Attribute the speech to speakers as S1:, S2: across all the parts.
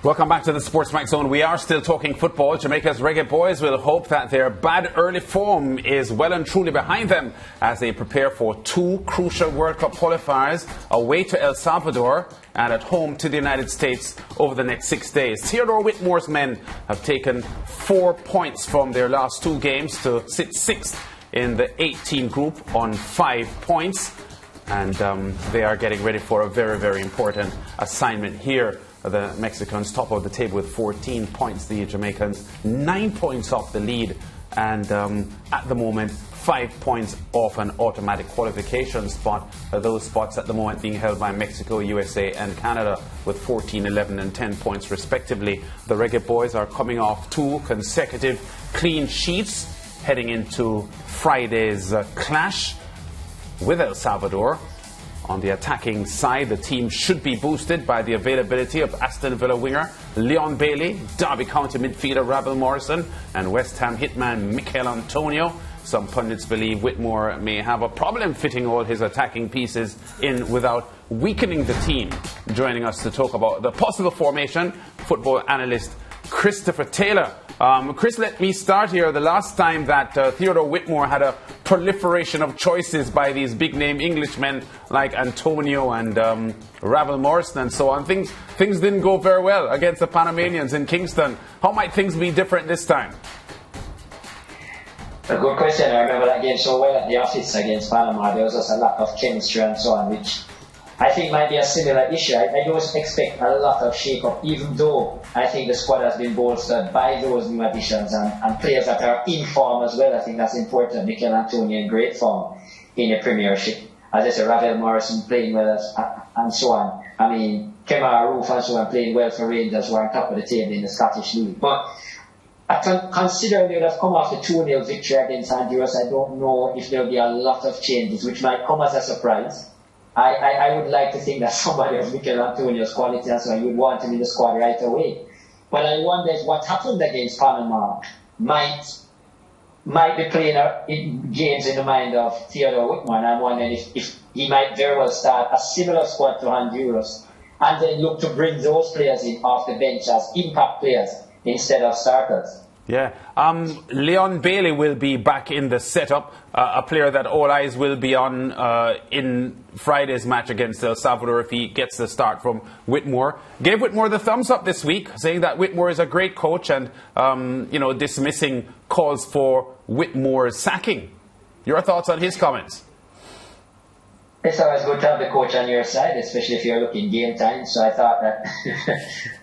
S1: Welcome back to the SportsMax Zone. We are still talking football. Jamaica's Reggae Boyz will hope that their bad early form is well and truly behind them as they prepare for two crucial World Cup qualifiers away to El Salvador and at home to the United States over the next 6 days. Theodore Whitmore's men have taken 4 points from their last two games to sit sixth in the 8-team group on 5 points. And they are getting ready for a very, very important assignment here. The Mexicans top of the table with 14 points. The Jamaicans 9 points off the lead. And at the moment, 5 points off an automatic qualification spot. Those spots at the moment being held by Mexico, USA and Canada with 14, 11 and 10 points respectively. The Reggae Boyz are coming off 2 consecutive clean sheets heading into Friday's clash with El Salvador. On the attacking side, the team should be boosted by the availability of Aston Villa winger Leon Bailey, Derby County midfielder Rabel Morrison, and West Ham hitman Mikel Antonio. Some pundits believe Whitmore may have a problem fitting all his attacking pieces in without weakening the team. Joining us to talk about the possible formation, football analyst Christopher Taylor. Chris, let me start here. The last time that Theodore Whitmore had a proliferation of choices by these big-name Englishmen like Antonio and Rabel Morrison and so on, things didn't go very well against the Panamanians in Kingston. How might things be different this time?
S2: A good question. I remember that game so well at the office against Panama. There was just a lack of chemistry and so on, which I think might be a similar issue. I don't expect a lot of shake-up, even though I think the squad has been bolstered by those new additions and players that are in form as well. I think that's important. Mikel Antonio in great form in the Premiership. As I said, Rabel Morrison playing well and so on. I mean, Kemar Roof and so on playing well for Rangers, who are on top of the table in the Scottish League. But considering they would have come off the 2-0 victory against Honduras, I don't know if there will be a lot of changes, which might come as a surprise. I would like to think that somebody of Mikel Antonio's quality and so on, you would want him in the squad right away. But I wonder if what happened against Panama might be playing games in the mind of Theodore Whitmore. And I'm wondering if he might very well start a similar squad to Honduras and then look to bring those players in off the bench as impact players instead of starters.
S1: Yeah. Leon Bailey will be back in the setup, a player that all eyes will be on in Friday's match against El Salvador if he gets the start from Whitmore. Gave Whitmore the thumbs up this week, saying that Whitmore is a great coach and, dismissing calls for Whitmore's sacking. Your thoughts on his comments?
S2: It's always good to have the coach on your side, especially if you're looking game time. So I thought that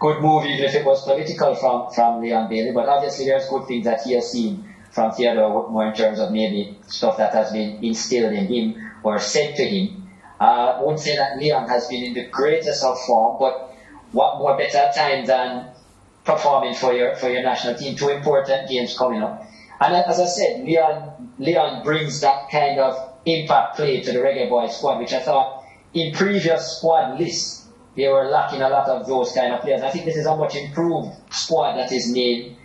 S2: good move, even if it was political from Leon Bailey. But obviously there's good things that he has seen from Theodore Whitmore in terms of maybe stuff that has been instilled in him or said to him. I wouldn't say that Leon has been in the greatest of form, but what more better time than performing for your national team? 2 important games coming up. And as I said, Leon brings that kind of impact play to the Reggae Boyz squad, which I thought in previous squad lists they were lacking a lot of those kind of players. I think this is a much improved squad that is named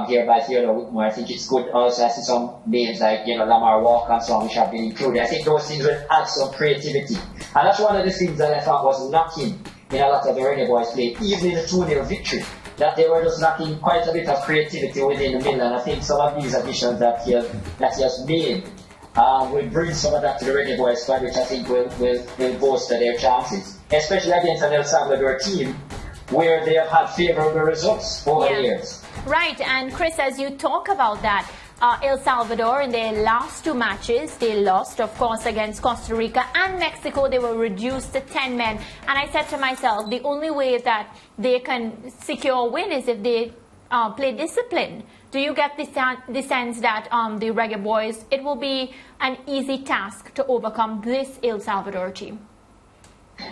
S2: here by Theodore Whitmore. I think it's good. Also, I see some names like Lamar Walker and so on, which have been included. I think those things will add some creativity, and that's one of the things that I thought was lacking in a lot of the Reggae Boyz play, even in the 2-0 victory. That they were just lacking quite a bit of creativity within the middle, and I think some of these additions that he has made will bring some of that to the Reggae Boyz squad, which I think will bolster their chances, especially against an El Salvador team where they have had favourable results over the years.
S3: Right, and Chris, as you talk about that, El Salvador in their last 2 matches, they lost, of course, against Costa Rica and Mexico. They were reduced to 10 men. And I said to myself, the only way that they can secure a win is if they play discipline. Do you get the sense that the Reggae Boyz, it will be an easy task to overcome this El Salvador team?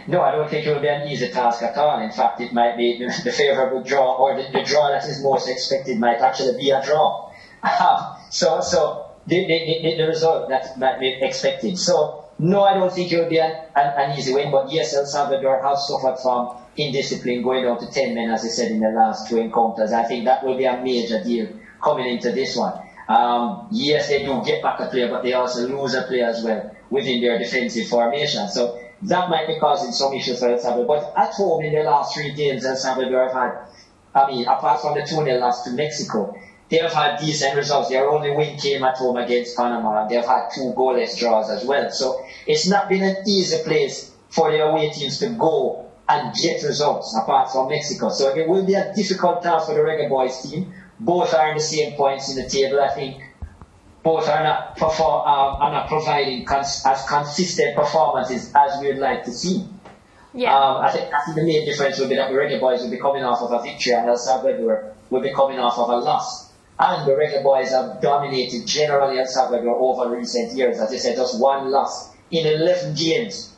S2: No, I don't think it will be an easy task at all. In fact, it might be the favourable draw, or the draw that is most expected might actually be a draw. So the result that might be expected. So no, I don't think it will be an easy win. But yes, El Salvador has suffered from indiscipline, going down to 10 men, as I said, in the last 2 encounters. I think that will be a major deal coming into this one. Yes, they do get back a player, but they also lose a player as well within their defensive formation. So that might be causing some issues for El Salvador. But at home in the last 3 games, El Salvador have had, apart from the 2-0 loss to Mexico, they have had decent results. Their only win came at home against Panama, and they've had 2 goalless draws as well. So it's not been an easy place for the away teams to go and get results, apart from Mexico. So it will be a difficult task for the Reggae Boys team. Both are in the same points in the table. I think both are not providing as consistent performances as we would like to see.
S3: Yeah.
S2: I think the main difference will be that the Reggae Boys will be coming off of a victory and El Salvador will be coming off of a loss. And the Reggae Boys have dominated generally El Salvador over recent years. As I said, just 1 loss in 11 games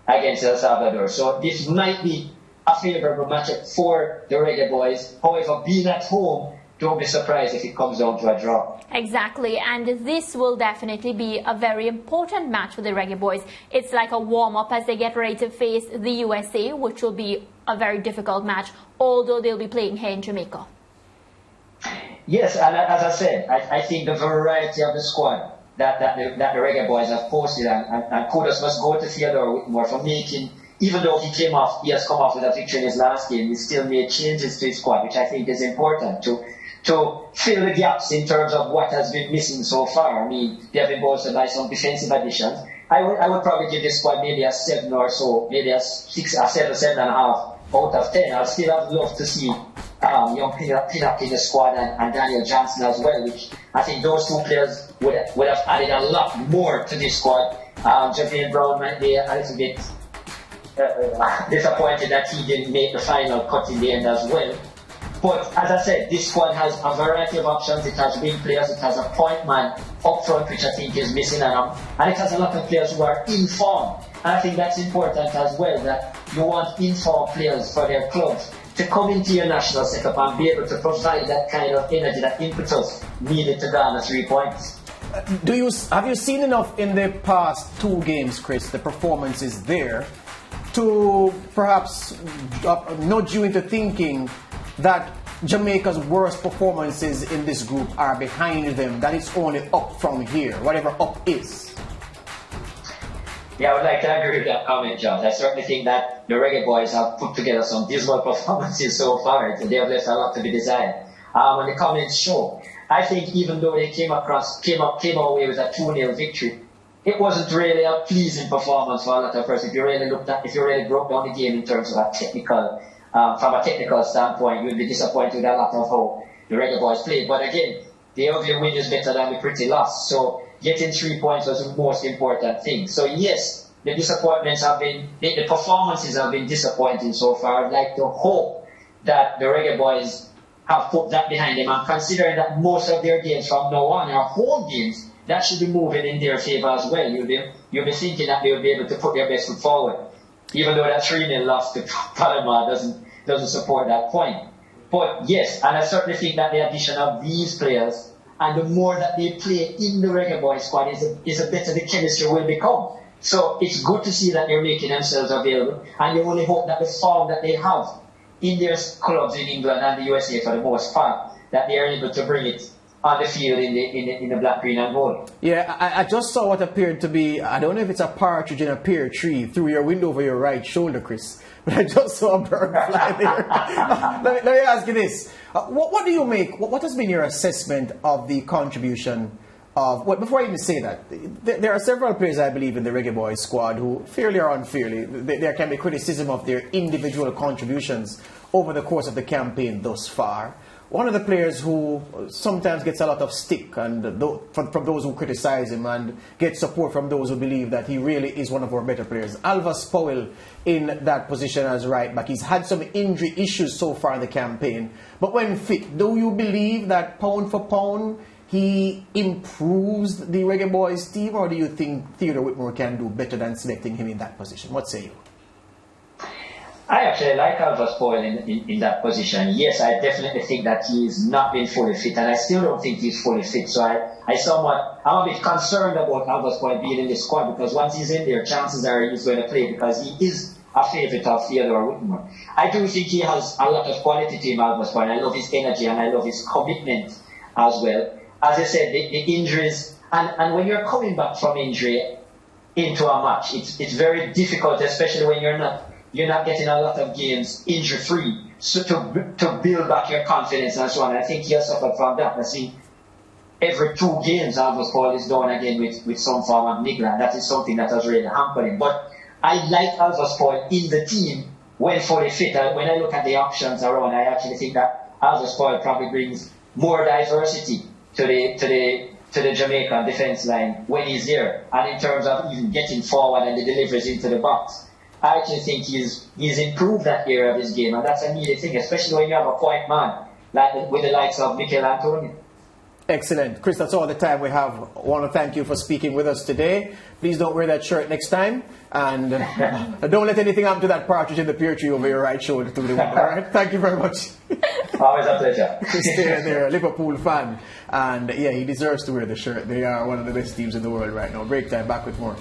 S2: against El Salvador. So this might be a favourable matchup for the Reggae Boys. However, being at home, don't be surprised if it comes down to a draw.
S3: Exactly, and this will definitely be a very important match for the Reggae Boys. It's like a warm-up as they get ready to face the USA, which will be a very difficult match, although they'll be playing here in Jamaica.
S2: Yes, and as I said, I think the variety of the squad that the Reggae Boys have posted, and kudos must go to Theodore Whitmore for making, even though he has come off with a victory in his last game, he still made changes to his squad, which I think is important to fill the gaps in terms of what has been missing so far. I mean, they have been bolstered by some defensive additions. I would probably give this squad maybe a 7 or so, maybe a 7, 7.5 out of 10. I'll still have loved to see young Pinnock in the squad and Daniel Johnson as well, which I think those 2 players would have added a lot more to this squad. Javale Brown might be a little bit disappointed that he didn't make the final cut in the end as well. But as I said, this squad has a variety of options. It has wing players, it has a point man up front, which I think is missing, and it has a lot of players who are in form. And I think that's important as well, that you want informed players for their clubs to come into your national setup and be able to provide that kind of energy, that impetus needed to garner 3 points.
S4: Have you seen enough in the past 2 games, Chris, the performances there, to perhaps nudge you into thinking that Jamaica's worst performances in this group are behind them, that it's only up from here, whatever up is?
S2: Yeah, I would like to agree with that comment, John. I certainly think that the Reggae Boys have put together some dismal performances so far, and they have left a lot to be desired. And the comments show, I think even though they came away with a 2-0 victory, it wasn't really a pleasing performance for a lot of us. If you really broke down the game in terms of from a technical standpoint, you'd be disappointed with a lot of how the Reggae Boys played. But again, the ugly win is better than the pretty loss. So getting 3 points was the most important thing. So yes, the performances have been disappointing so far. I'd like to hope that the Reggae Boys have put that behind them, and considering that most of their games from now on are home games, that should be moving in their favour as well. You'll be thinking that they'll be able to put their best foot forward, even though that 3-0 loss to Panama doesn't support that point. But yes, and I certainly think that the addition of these players, and the more that they play in the Reggae Boys squad, is the better the chemistry will become. So it's good to see that they're making themselves available, and you only hope that the form that they have in their clubs in England and the USA for the most part, that they are able to bring it on the field in the black, green and gold.
S4: Yeah, I just saw what appeared to be, I don't know if it's a partridge in a pear tree through your window over your right shoulder, Chris, but I just saw a bird fly there. let me ask you this. What do you make, what has been your assessment of the contribution of, well, before I even say that, there are several players, I believe, in the Reggae Boys squad who, fairly or unfairly, there can be criticism of their individual contributions over the course of the campaign thus far. One of the players who sometimes gets a lot of stick and from those who criticize him, and gets support from those who believe that he really is one of our better players, Alvas Powell in that position as right back. He's had some injury issues so far in the campaign, but when fit, do you believe that pound for pound he improves the Reggae Boys team, or do you think Theodore Whitmore can do better than selecting him in that position? What say you?
S2: I actually like Alvas Powell in that position. Yes, I definitely think that he's not been fully fit, and I still don't think he's fully fit. So I'm a bit concerned about Alvas Powell being in the squad, because once he's in there, chances are he's going to play, because he is a favourite of Theodore Whitmore. I do think he has a lot of quality to him, Alvas Powell. I love his energy and I love his commitment as well. As I said, the injuries, and when you're coming back from injury, into a match. It's very difficult, especially when you're not getting a lot of games injury free. So to build back your confidence and so on. I think he has suffered from that. I see every 2 games Alvarez Paul is down again with some form of niggle, and that is something that has really hampered him. But I like Alvarez Paul in the team when fully fit. When I look at the options around, I actually think that Alvarez Paul probably brings more diversity to the Jamaican defence line when he's there. And in terms of even getting forward and the deliveries into the box, I actually think he's improved that area of his game, and that's a needed thing, especially when you have a point man like with the likes of Mikel Antonio.
S4: Excellent. Chris, that's all the time we have. I want to thank you for speaking with us today. Please don't wear that shirt next time, and don't let anything happen to that partridge in the pear tree over your right shoulder through the window. All right? Thank you very much.
S2: Always a pleasure.
S4: Chris Theodore, a Liverpool fan, and yeah, he deserves to wear the shirt. They are one of the best teams in the world right now. Break time, back with more.